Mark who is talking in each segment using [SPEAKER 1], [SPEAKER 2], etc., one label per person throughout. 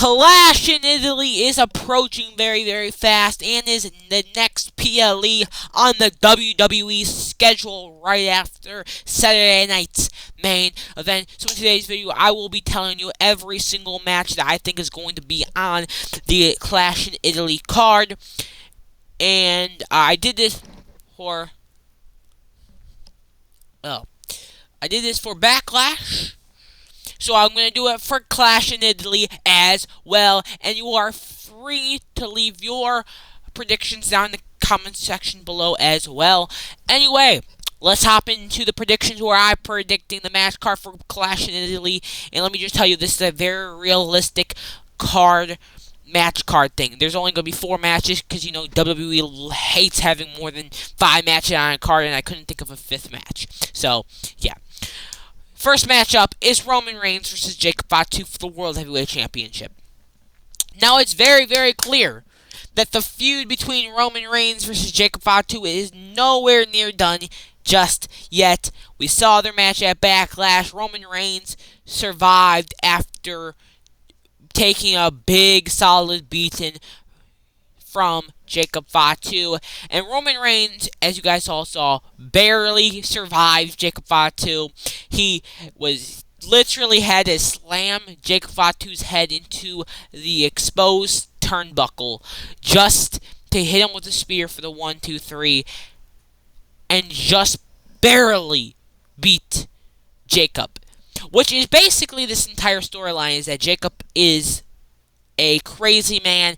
[SPEAKER 1] Clash in Italy is approaching very, very fast and is the next PLE on the WWE schedule right after Saturday night's main event. So in today's video, I will be telling you every single match that I think is going to be on the Clash in Italy card. And I did this for... Backlash. So I'm going to do it for Clash in Italy as well. And you are free to leave your predictions down in the comment section below as well. Anyway, let's hop into the predictions where I'm predicting the match card for Clash in Italy. And let me just tell you, this is a very realistic match card thing. There's only going to be 4 matches because, you know, WWE hates having more than 5 matches on a card, and I couldn't think of a 5th match. So, yeah. First matchup is Roman Reigns versus Jacob Fatu for the World Heavyweight Championship. Now, it's very, very clear that the feud between Roman Reigns versus Jacob Fatu is nowhere near done just yet. We saw their match at Backlash. Roman Reigns survived after taking a big, solid beating from Jacob Fatu. And Roman Reigns, as you guys all saw, barely survived Jacob Fatu. He was literally had to slam Jacob Fatu's head into the exposed turnbuckle just to hit him with a spear for the 1, 2, 3, and just barely beat Jacob. Which is basically this entire storyline, is that Jacob is a crazy man,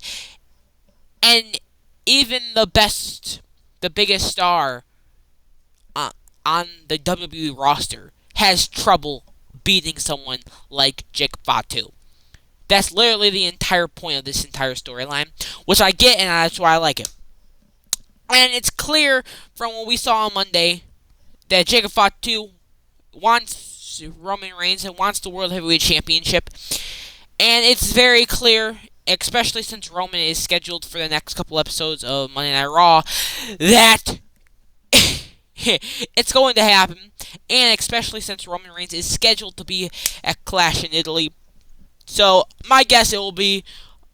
[SPEAKER 1] and even the biggest star on the WWE roster has trouble beating someone like Jacob Fatu. That's literally the entire point of this entire storyline, which I get, and that's why I like it. And it's clear from what we saw on Monday that Jacob Fatu wants Roman Reigns and wants the World Heavyweight Championship. And it's very clear, especially since Roman is scheduled for the next couple episodes of Monday Night Raw, that it's going to happen. And especially since Roman Reigns is scheduled to be at Clash in Italy. So, my guess it will be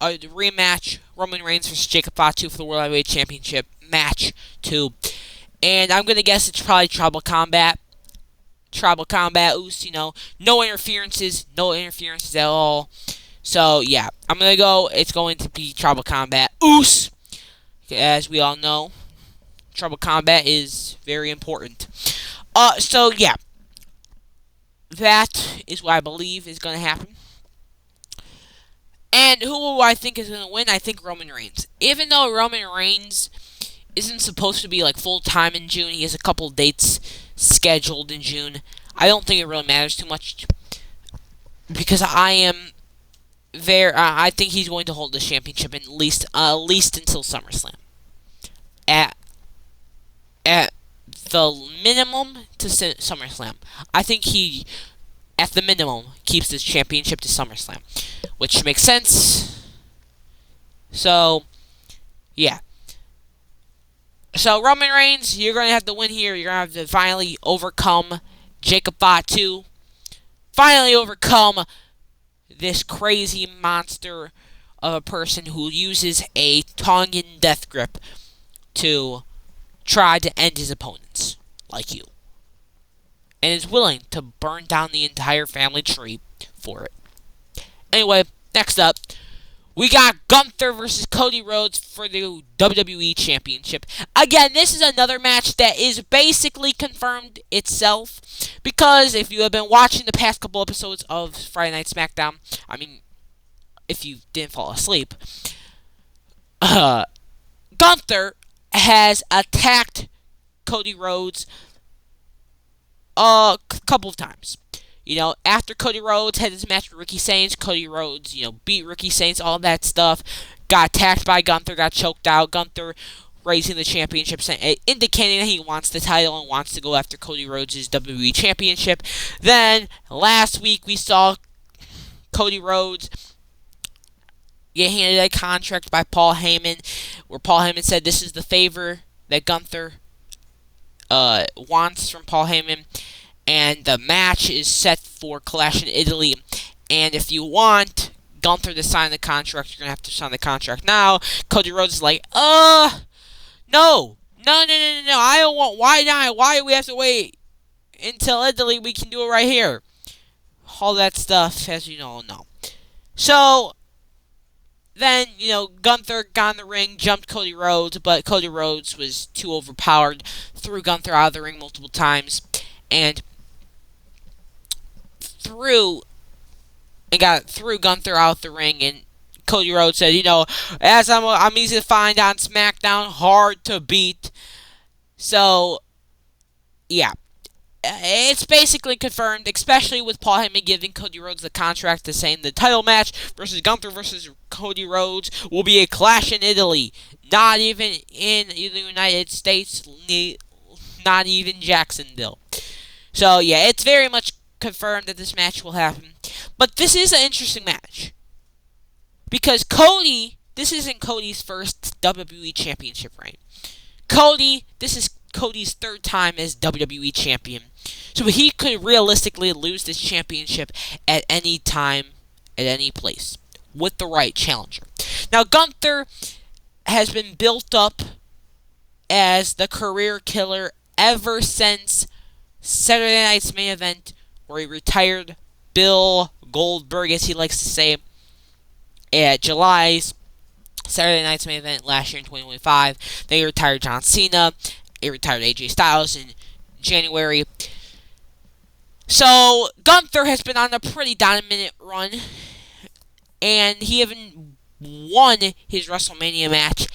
[SPEAKER 1] a rematch, Roman Reigns versus Jacob Fatu for the World Heavyweight Championship match 2. And I'm going to guess it's probably Tribal Combat. Oos, you know, no interferences at all. So, yeah, I'm going to go, it's going to be Tribal Combat. Oos! As we all know, Tribal Combat is very important. So, yeah, that is what I believe is going to happen. And who I think is going to win? I think Roman Reigns. Even though Roman Reigns isn't supposed to be, like, full-time in June, he has a couple dates scheduled in June. I don't think it really matters too much, because I think he's going to hold the championship at least until SummerSlam. At the minimum to SummerSlam. I think he, at the minimum, keeps this championship to SummerSlam, which makes sense. So, yeah. So, Roman Reigns, you're going to have to win here. You're going to have to finally overcome Jacob Fatu. Finally overcome this crazy monster of a person who uses a Tongan death grip to try to end his opponents, like you. And is willing to burn down the entire family tree for it. Anyway, next up, we got Gunther versus Cody Rhodes for the WWE Championship. Again, this is another match that is basically confirmed itself, because if you have been watching the past couple episodes of Friday Night SmackDown, I mean, if you didn't fall asleep, Gunther has attacked Cody Rhodes a couple of times. You know, after Cody Rhodes had his match with Ricky Saints, Cody Rhodes, you know, beat Ricky Saints, all that stuff, got attacked by Gunther, got choked out. Gunther raising the championship, indicating that he wants the title and wants to go after Cody Rhodes' WWE Championship. Then, last week, we saw Cody Rhodes get handed a contract by Paul Heyman, where Paul Heyman said this is the favor that Gunther wants from Paul Heyman. And the match is set for Clash in Italy. And if you want, Gunther to sign the contract. You're gonna have to sign the contract now. Cody Rhodes is like, no, no. I don't want. Why not? Why do we have to wait until Italy? We can do it right here. All that stuff, as you all know. So then, Gunther got in the ring, jumped Cody Rhodes, but Cody Rhodes was too overpowered, threw Gunther out of the ring multiple times, and threw Gunther out the ring. And Cody Rhodes said, as I'm easy to find on SmackDown, hard to beat. So, yeah. It's basically confirmed, especially with Paul Heyman giving Cody Rhodes the contract to saying the title match versus Gunther versus Cody Rhodes will be a clash in Italy. Not even in the United States, not even Jacksonville. So, yeah, it's very much confirmed that this match will happen. But this is an interesting match. Because this isn't Cody's first WWE Championship reign. This is Cody's third time as WWE Champion. So he could realistically lose this championship at any time, at any place, with the right challenger. Now, Gunther has been built up as the career killer ever since Saturday Night's Main Event, where he retired Bill Goldberg, as he likes to say, at July's Saturday Night's Main Event last year in 2025. They retired John Cena. They retired AJ Styles in January. So, Gunther has been on a pretty dominant run. And he even won his WrestleMania match,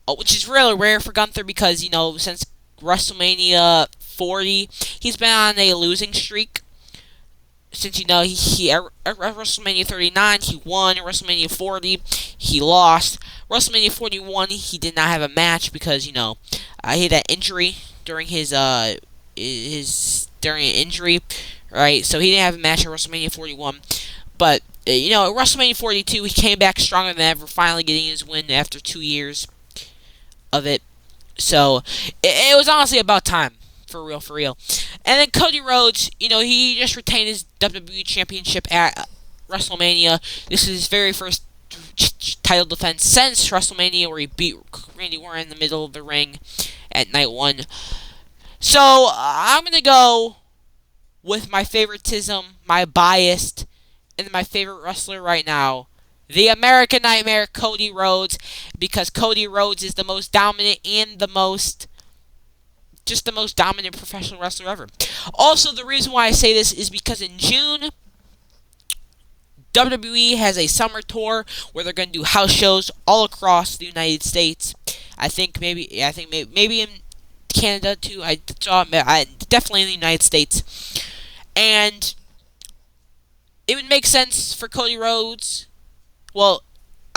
[SPEAKER 1] which is really rare for Gunther because, since WrestleMania 40, he's been on a losing streak. Since, he at WrestleMania 39, he won. At WrestleMania 40, he lost. WrestleMania 41, he did not have a match because, he had that injury during during an injury, right? So he didn't have a match at WrestleMania 41. But, at WrestleMania 42, he came back stronger than ever, finally getting his win after 2 years of it. So, it was honestly about time. For real. And then Cody Rhodes, he just retained his WWE Championship at WrestleMania. This is his very first title defense since WrestleMania, where he beat Randy Orton in the middle of the ring at night 1. So, I'm going to go with my favoritism, my bias, and my favorite wrestler right now, the American Nightmare, Cody Rhodes, because Cody Rhodes is the most dominant and the most dominant professional wrestler ever. Also, the reason why I say this is because in June, WWE has a summer tour where they're going to do house shows all across the United States. I think maybe in Canada too. Definitely in the United States. And it would make sense for Cody Rhodes. Well,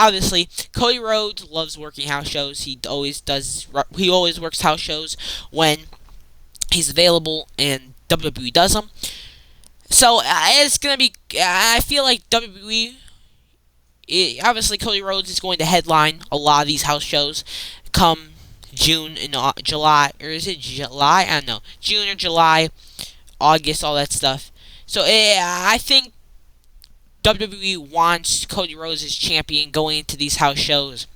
[SPEAKER 1] obviously, Cody Rhodes loves working house shows. He always works house shows when he's available, and WWE does them. So, it's going to be... I feel like WWE... obviously, Cody Rhodes is going to headline a lot of these house shows come June and July. Or is it July? I don't know. June or July, August, all that stuff. So, I think WWE wants Cody Rhodes as champion going into these house shows.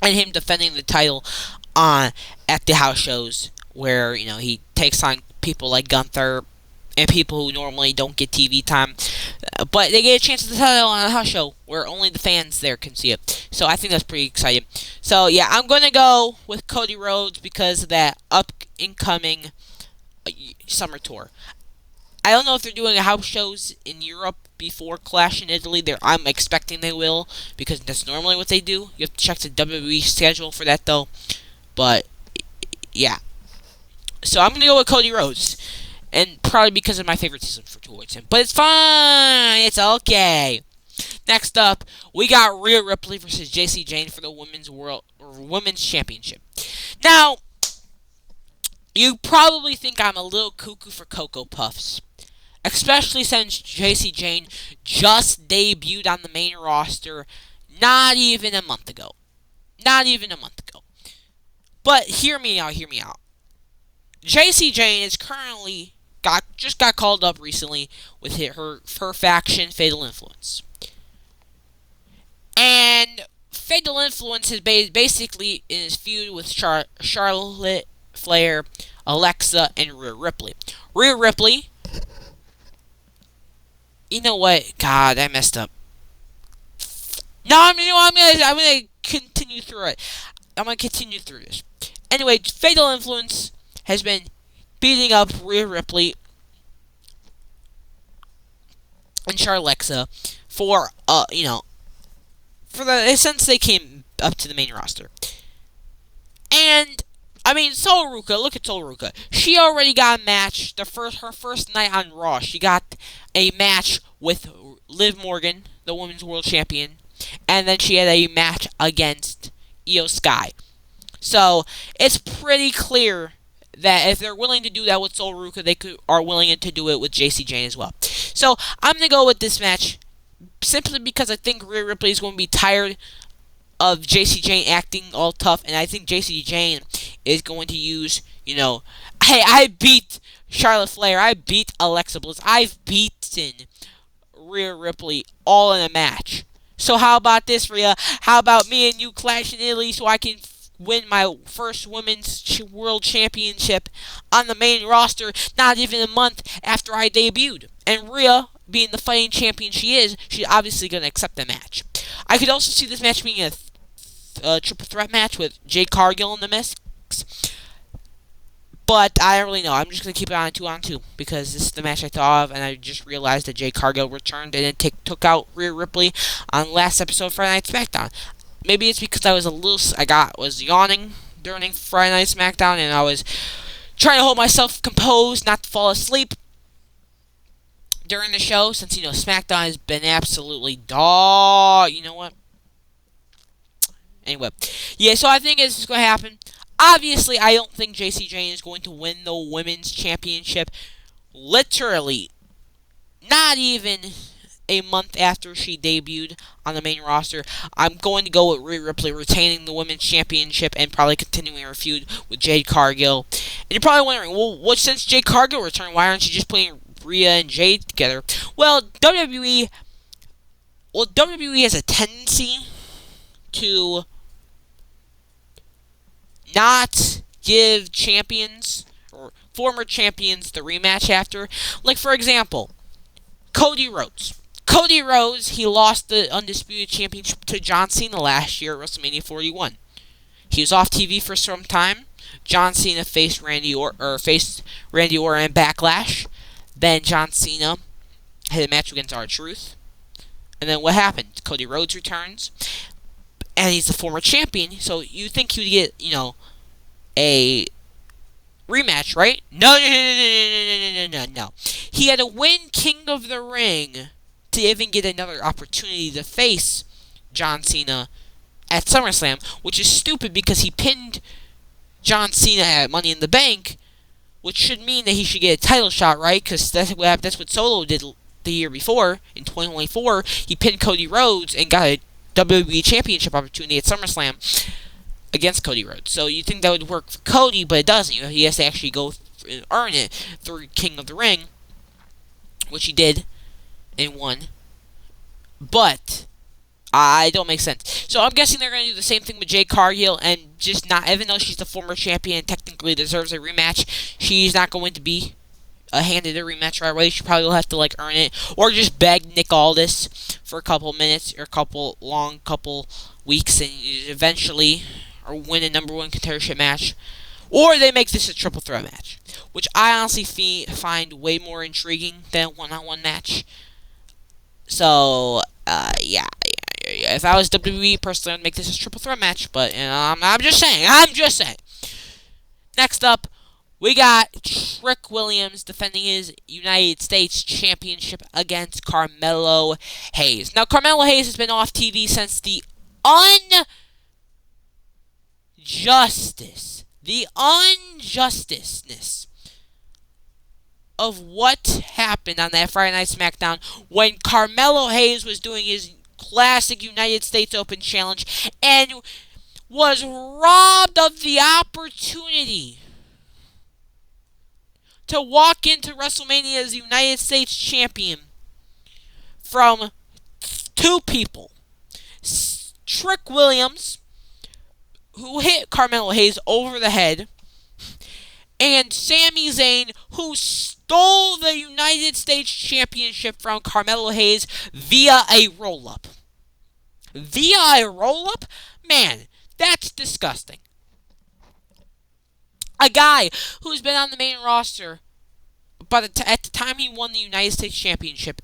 [SPEAKER 1] And him defending the title at the house shows where, he takes on people like Gunther and people who normally don't get TV time. But they get a chance at the title on a house show where only the fans there can see it. So I think that's pretty exciting. So yeah, I'm going to go with Cody Rhodes because of that incoming summer tour. I don't know if they're doing house shows in Europe before Clash in Italy. I'm expecting they will, because that's normally what they do. You have to check the WWE schedule for that, though. But, yeah. So I'm going to go with Cody Rhodes. And probably because of my favoritism towards him. But it's fine. It's okay. Next up, we got Rhea Ripley versus Jacy Jayne for the Women's Championship. Now, you probably think I'm a little cuckoo for Cocoa Puffs. Especially since Jacy Jayne just debuted on the main roster not even a month ago. But hear me out. Jacy Jayne is currently just got called up recently with her faction, Fatal Influence. And Fatal Influence is basically in his feud with Charlotte Flair, Alexa, and Rhea Ripley. Rhea Ripley, you know what? God, I messed up. No, I'm gonna continue through it. I'm gonna continue through this. Anyway, Fatal Influence has been beating up Rhea Ripley and Charlexa for since they came up to the main roster. And I mean, Sol Ruca, look at Sol Ruca. She already got a match. Her first night on Raw, she got a match with Liv Morgan, the Women's World Champion, and then she had a match against Io Sky. So it's pretty clear that if they're willing to do that with Sol Ruca, they are willing to do it with Jacy Jayne as well. So I'm gonna go with this match simply because I think Rhea Ripley is going to be tired of Jacy Jayne acting all tough, and I think Jacy Jayne is going to use, hey, I beat Charlotte Flair, I beat Alexa Bliss, I've beaten Rhea Ripley all in a match. So how about this, Rhea? How about me and you clash in Italy so I can win my first women's world championship on the main roster not even a month after I debuted? And Rhea, being the fighting champion she is, she's obviously going to accept the match. I could also see this match being a triple threat match with Jade Cargill in the mix. But I don't really know. I'm just going to keep it on a 2-on-2 because this is the match I thought of, and I just realized that Jade Cargill returned and then took out Rhea Ripley on last episode of Friday Night SmackDown. Maybe it's because I was yawning during Friday Night SmackDown, and I was trying to hold myself composed, not to fall asleep during the show, since, SmackDown has been absolutely dog. You know what? Anyway, yeah, so I think this is going to happen. Obviously, I don't think Jacy Jayne is going to win the Women's Championship. Literally, not even a month after she debuted on the main roster. I'm going to go with Rhea Ripley retaining the Women's Championship and probably continuing her feud with Jade Cargill. And you're probably wondering, well, since Jade Cargill returned, why aren't you just putting Rhea and Jade together? Well, WWE has a tendency to not give champions or former champions the rematch after. Like, for example, Cody Rhodes. Cody Rhodes, he lost the Undisputed Championship to John Cena last year at WrestleMania 41. He was off TV for some time. John Cena faced Randy Orton in Backlash. Then John Cena had a match against R-Truth. And then what happened? Cody Rhodes returns, and he's the former champion, so you think he would get, a rematch, right? No. He had to win King of the Ring to even get another opportunity to face John Cena at SummerSlam, which is stupid because he pinned John Cena at Money in the Bank, which should mean that he should get a title shot, right? Because that's what Solo did the year before, in 2024. He pinned Cody Rhodes and got a WWE Championship opportunity at SummerSlam against Cody Rhodes. So you think that would work for Cody, but it doesn't. He has to actually go and earn it through King of the Ring, which he did and won. But I don't make sense. So I'm guessing they're going to do the same thing with Jade Cargill and just not, even though she's the former champion and technically deserves a rematch, she's not going to be handed a rematch right away. She probably will have to earn it, or just beg Nick Aldis for a couple minutes or couple weeks and eventually or win a number one contendership match, or they make this a triple threat match, which I honestly find way more intriguing than a one-on-one match. So yeah. If I was WWE, personally, I'd make this a triple threat match, but I'm just saying. Next up, we got Trick Williams defending his United States Championship against Carmelo Hayes. Now, Carmelo Hayes has been off TV since the unjusticeness of what happened on that Friday Night SmackDown when Carmelo Hayes was doing his classic United States Open Challenge and was robbed of the opportunity to walk into WrestleMania as the United States Champion from two people. Trick Williams, who hit Carmelo Hayes over the head, and Sami Zayn, who stole the United States Championship from Carmelo Hayes via a roll-up. Via a roll-up? Man, that's disgusting. A guy who's been on the main roster, but at the time he won the United States Championship,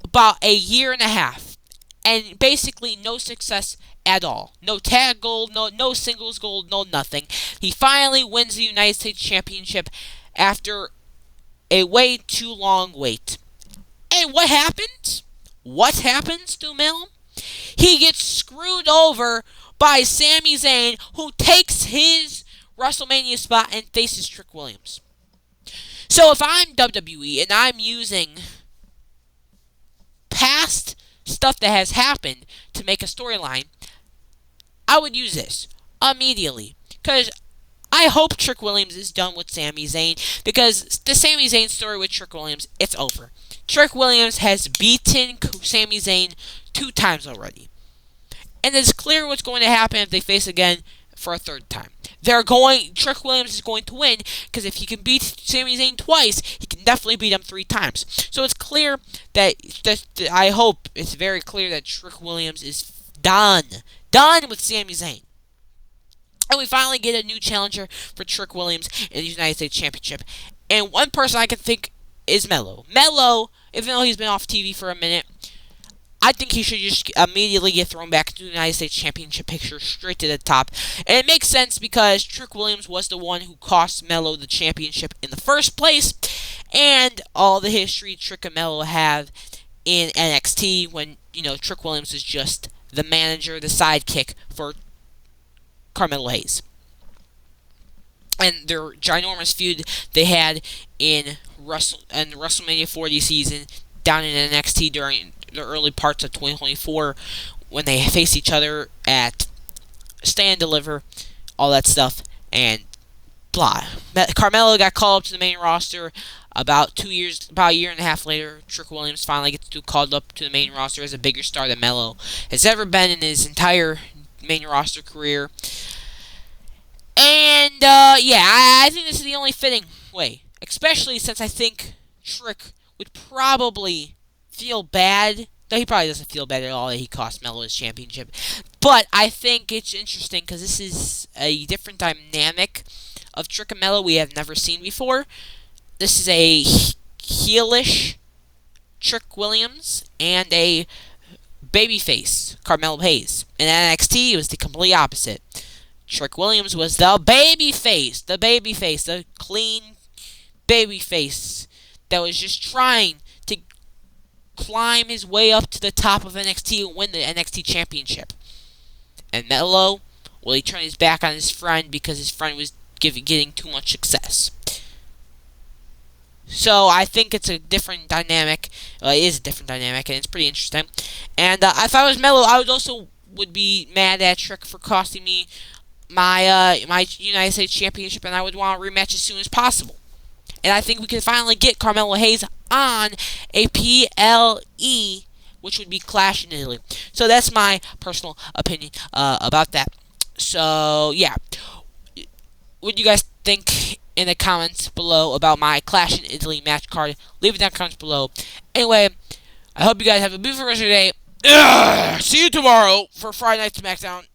[SPEAKER 1] about a year and a half, and basically no success at all. No tag gold, no singles gold, no nothing. He finally wins the United States Championship after a way too long wait. And what happens? What happens to Mel? He gets screwed over by Sami Zayn, who takes his WrestleMania spot and faces Trick Williams. So if I'm WWE and I'm using past stuff that has happened to make a storyline, I would use this immediately. Because I hope Trick Williams is done with Sami Zayn. Because the Sami Zayn story with Trick Williams, it's over. Trick Williams has beaten Sami Zayn 2 times already. And it's clear what's going to happen if they face again for a 3rd time. Trick Williams is going to win, because if he can beat Sami Zayn twice, he can definitely beat him 3 times. So it's clear that I hope it's very clear that Trick Williams is done with Sami Zayn. And we finally get a new challenger for Trick Williams in the United States Championship. And one person I can think is Melo. Melo, even though he's been off TV for a minute, I think he should just immediately get thrown back into the United States Championship picture, straight to the top. And it makes sense because Trick Williams was the one who cost Melo the championship in the first place. And all the history Trick and Melo have in NXT when, Trick Williams is just the manager, the sidekick for Carmelo Hayes. And their ginormous feud they had in the WrestleMania 40 season down in NXT during the early parts of 2024 when they face each other at Stand Deliver, all that stuff, and blah. Carmelo got called up to the main roster about a year and a half later. Trick Williams finally gets called up to the main roster as a bigger star than Melo has ever been in his entire main roster career. And, I think this is the only fitting way. Especially since I think Trick would probably feel bad. Though he probably doesn't feel bad at all that he cost Melo his championship. But I think it's interesting because this is a different dynamic of Trick and Melo we have never seen before. This is a heelish Trick Williams and a babyface Carmelo Hayes. In NXT, it was the complete opposite. Trick Williams was the babyface, the clean babyface that was just trying to climb his way up to the top of NXT and win the NXT Championship. And Melo, well, he turned his back on his friend because his friend was getting too much success. So I think it's a different dynamic. It is a different dynamic, and it's pretty interesting. And if I was Melo, I would be mad at Trick for costing me my United States Championship, and I would want a rematch as soon as possible. And I think we can finally get Carmelo Hayes on a PLE, which would be Clash in Italy. So that's my personal opinion about that. So, yeah. What do you guys think in the comments below about my Clash in Italy match card? Leave it down in the comments below. Anyway, I hope you guys have a beautiful rest of your day. See you tomorrow for Friday Night SmackDown.